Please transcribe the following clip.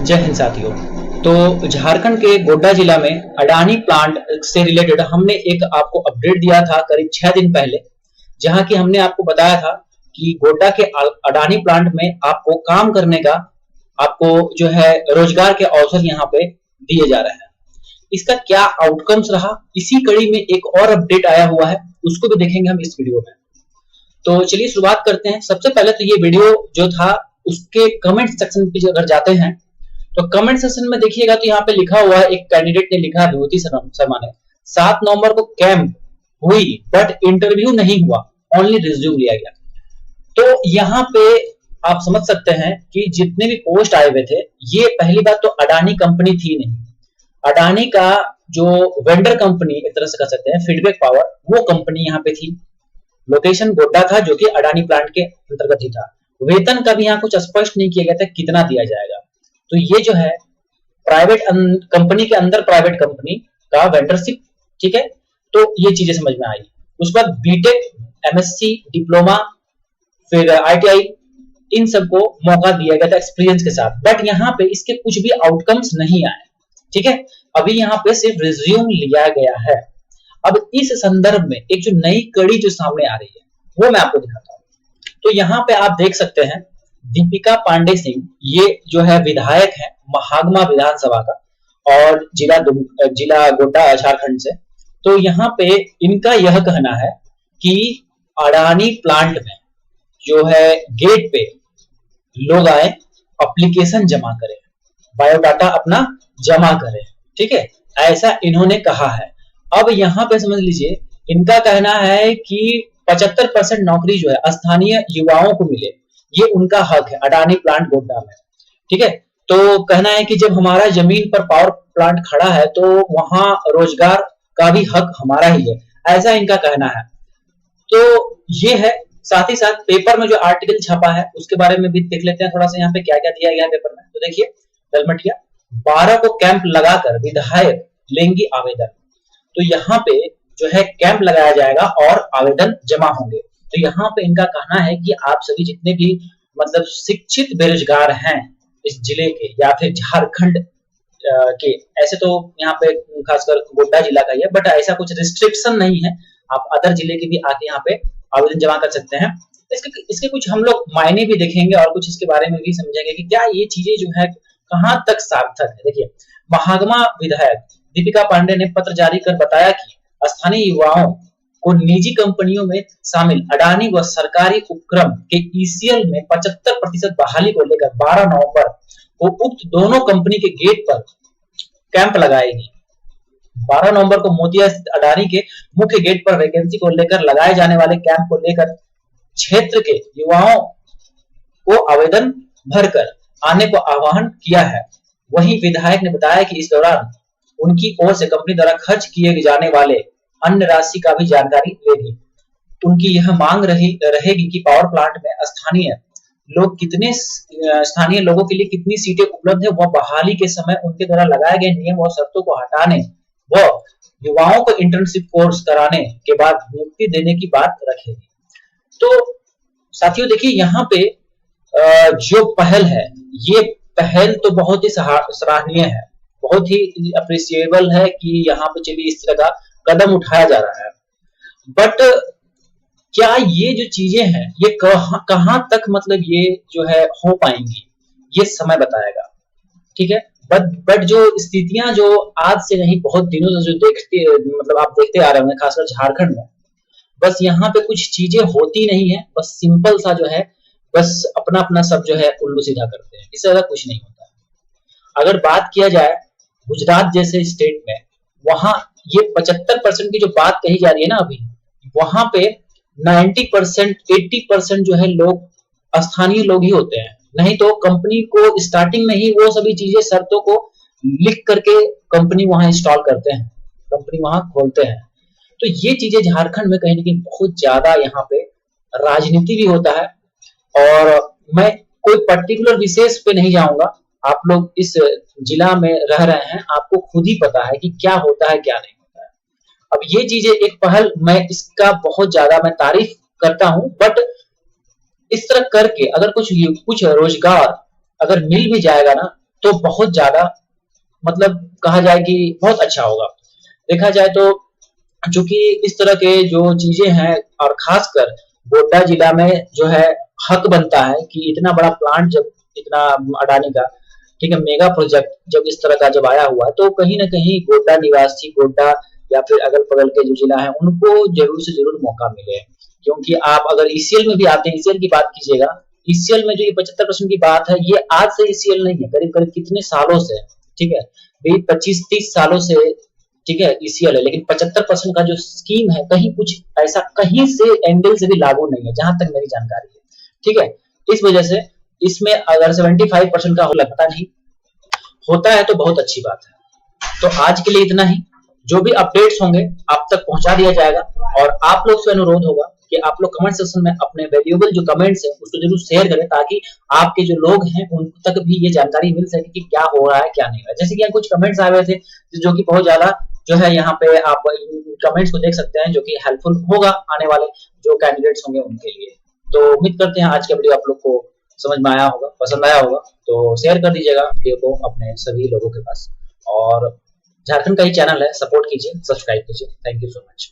जय हिंद साथियों। तो झारखंड के गोड्डा जिला में अडानी प्लांट से रिलेटेड हमने एक आपको अपडेट दिया था करीब 6 दिन पहले, जहां की हमने आपको बताया था कि गोड्डा के अडानी प्लांट में आपको काम करने का आपको जो है रोजगार के अवसर यहाँ पे दिए जा रहे हैं। इसका क्या आउटकम्स रहा, इसी कड़ी में एक और अपडेट आया हुआ है, उसको भी देखेंगे हम इस वीडियो में। तो चलिए शुरुआत करते हैं। सबसे पहले तो ये वीडियो जो था उसके कमेंट सेक्शन पे अगर जाते हैं तो कमेंट सेक्शन में देखिएगा तो यहाँ पे लिखा हुआ है, एक कैंडिडेट ने लिखा है, विभूति शर्मा ने, 7 नवंबर को कैंप हुई बट इंटरव्यू नहीं हुआ, ओनली रिज्यूम लिया गया। तो यहाँ पे आप समझ सकते हैं कि जितने भी पोस्ट आए हुए थे, ये पहली बात तो अडानी कंपनी थी नहीं। अडानी का जो वेंडर कंपनी एक तरह से कह सकते हैं फीडबैक पावर, वो कंपनी यहाँ पे थी। लोकेशन गोड्डा था जो कि अडानी प्लांट के अंतर्गत ही था। वेतन का भी यहाँ कुछ स्पष्ट नहीं किया गया था कितना दिया जाएगा। तो ये जो है प्राइवेट कंपनी के अंदर प्राइवेट कंपनी का वेंडरशिप, ठीक है। तो ये चीजें समझ में आई। उसके बाद बीटेक, एमएससी, डिप्लोमा, फिर आईटीआई, इन सबको मौका दिया गया था एक्सपीरियंस के साथ, बट यहाँ पे इसके कुछ भी आउटकम्स नहीं आए, ठीक है। अभी यहाँ पे सिर्फ रिज्यूम लिया गया है। अब इस संदर्भ में एक जो नई कड़ी जो सामने आ रही है वो मैं आपको दिखाता हूँ। तो यहाँ पे आप देख सकते हैं दीपिका पांडे सिंह, ये जो है विधायक है महागमा विधानसभा का और जिला गोड्डा झारखंड से। तो यहाँ पे इनका यह कहना है कि अडानी प्लांट में जो है गेट पे लोग आए, एप्लीकेशन जमा करें, बायोडाटा अपना जमा करें, ठीक है, ऐसा इन्होंने कहा है। अब यहाँ पे समझ लीजिए इनका कहना है कि 75% नौकरी जो है स्थानीय युवाओं को मिले, ये उनका हक है अडानी प्लांट गोड्डा में, ठीक है। तो कहना है कि जब हमारा जमीन पर पावर प्लांट खड़ा है तो वहां रोजगार का भी हक हमारा ही है, ऐसा इनका कहना है। तो ये है। साथ ही साथ पेपर में जो आर्टिकल छपा है उसके बारे में भी देख लेते हैं थोड़ा सा, यहाँ पे क्या क्या दिया गया है पेपर में। तो देखिए, दलमटिया 12 को कैंप लगाकर विधायक लेंगी आवेदन। तो यहाँ पे जो है कैंप लगाया जाएगा और आवेदन जमा होंगे। तो यहाँ पे इनका कहना है कि आप सभी जितने भी मतलब शिक्षित बेरोजगार हैं इस जिले के या फिर झारखंड के, ऐसे तो यहाँ पे खासकर गोड्डा जिला का ही है, बट ऐसा कुछ रिस्ट्रिक्शन नहीं है, आप अदर जिले के भी आके यहाँ पे आवेदन जमा कर सकते हैं। इसके कुछ हम लोग मायने भी देखेंगे और कुछ इसके बारे में भी समझेंगे कि क्या ये चीजें जो है कहाँ तक सार्थक है। देखिए, महागमा विधायक दीपिका पांडे ने पत्र जारी कर बताया कि स्थानीय युवाओं को निजी कंपनियों में शामिल अडानी व सरकारी उपक्रम के ईसीएल में 75% बहाली को लेकर 12 नवंबर को उक्त दोनों कंपनी के गेट पर कैंप लगाएगी। 12 नवंबर को मोतिया स्थित अडानी के मुख्य गेट पर वैकेंसी को लेकर लगाए जाने वाले कैंप को लेकर क्षेत्र के युवाओं को आवेदन भरकर आने को आह्वान किया है। वहीं विधायक ने बताया कि इस दौरान उनकी ओर से कंपनी द्वारा खर्च किए जाने वाले अन्य राशि का भी जानकारी लेगी। उनकी यह मांग रहेगी कि पावर प्लांट में स्थानीय लोगों के लिए कितनी सीटें उपलब्ध है, वह बहाली के समय उनके द्वारा लगाए गए नियम और शर्तों को हटाने व युवाओं को इंटर्नशिप कोर्स कराने के बाद नियुक्ति देने की बात रखेगी। तो साथियों देखिए, यहाँ पे जो पहल है, ये पहल तो बहुत ही सराहनीय है, बहुत ही अप्रिशिएबल है कि यहाँ पे चलिए इस तरह का कदम उठाया जा रहा है। बट क्या ये जो चीजें हैं ये कहां तक मतलब ये जो है हो पाएंगी, ये समय बताएगा, ठीक है। बट जो स्थितियां जो आज से नहीं बहुत दिनों से जो मतलब आप देखते आ रहे होंगे खासकर झारखंड में, बस यहाँ पे कुछ चीजें होती नहीं है, बस सिंपल सा जो है बस अपना अपना सब जो है उल्लू सीधा करते हैं, इससे ज्यादा कुछ नहीं होता है। अगर बात किया जाए गुजरात जैसे स्टेट में, वहां ये 75% की जो बात कही जा रही है ना अभी, वहां पे 90% 80% जो है लोग स्थानीय लोग ही होते हैं। नहीं तो कंपनी को स्टार्टिंग में ही वो सभी चीजें शर्तों को लिख करके कंपनी वहां इंस्टॉल करते हैं, कंपनी वहां खोलते हैं। तो ये चीजें झारखंड में कहीं ना कहीं बहुत ज्यादा यहाँ पे राजनीति भी होता है। और मैं कोई पर्टिकुलर विशेष पे नहीं जाऊंगा, आप लोग इस जिला में रह रहे हैं, आपको खुद ही पता है कि क्या होता है क्या नहीं होता है। अब ये चीजें एक पहल, मैं इसका बहुत ज्यादा मैं तारीफ करता हूं, बट इस तरह करके अगर कुछ रोजगार अगर मिल भी जाएगा ना, तो बहुत ज्यादा मतलब कहा जाए कि बहुत अच्छा होगा। देखा जाए तो चूंकि इस तरह के जो चीजें हैं और खासकर गोड्डा जिला में जो है हक बनता है कि इतना बड़ा प्लांट जब इतना अडानी का ठीक है मेगा प्रोजेक्ट जब इस तरह का जब आया हुआ है तो कहीं ना कहीं गोड्डा निवासी गोड्डा या फिर अगल बगल के जो जिला है उनको जरूर से जरूर मौका मिले। क्योंकि आप अगर ईसीएल में भी आते हैं, ईसीएल की बात कीजिएगा, ईसीएल में जो ये 75% की बात है ये आज से ईसीएल नहीं है, करीब करीब कितने सालों से है, ठीक है भाई 25-30 सालों से ठीक है ईसीएल है, लेकिन 75% का जो स्कीम है कहीं कुछ ऐसा कहीं से एंगल से भी लागू नहीं है जहां तक मेरी जानकारी है। ठीक है, इस वजह से इसमें अगर 75% का लगता नहीं होता है तो बहुत अच्छी बात है। तो आज के लिए इतना ही, जो भी अपडेट्स होंगे आप तक पहुंचा दिया जाएगा और आप लोग से अनुरोध होगा कि आप लोग कमेंट सेक्शन में अपने वैल्यूएबल जो कमेंट्स हैं उसको जरूर शेयर करें ताकि आपके जो लोग हैं उन तक भी ये जानकारी मिल सके कि क्या हो रहा है क्या नहीं हो रहा है। जैसे कि कुछ कमेंट्स आए हुए थे जो कि बहुत ज्यादा जो है यहाँ पे आप कमेंट्स को देख सकते हैं जो कि हेल्पफुल होगा आने वाले जो कैंडिडेट्स होंगे उनके लिए। तो उम्मीद करते हैं आज का वीडियो आप लोग को समझ में आया होगा, पसंद आया होगा, तो शेयर कर दीजिएगा वीडियो को अपने सभी लोगों के पास। और झारखंड का ही चैनल है, सपोर्ट कीजिए, सब्सक्राइब कीजिए। Thank you so much.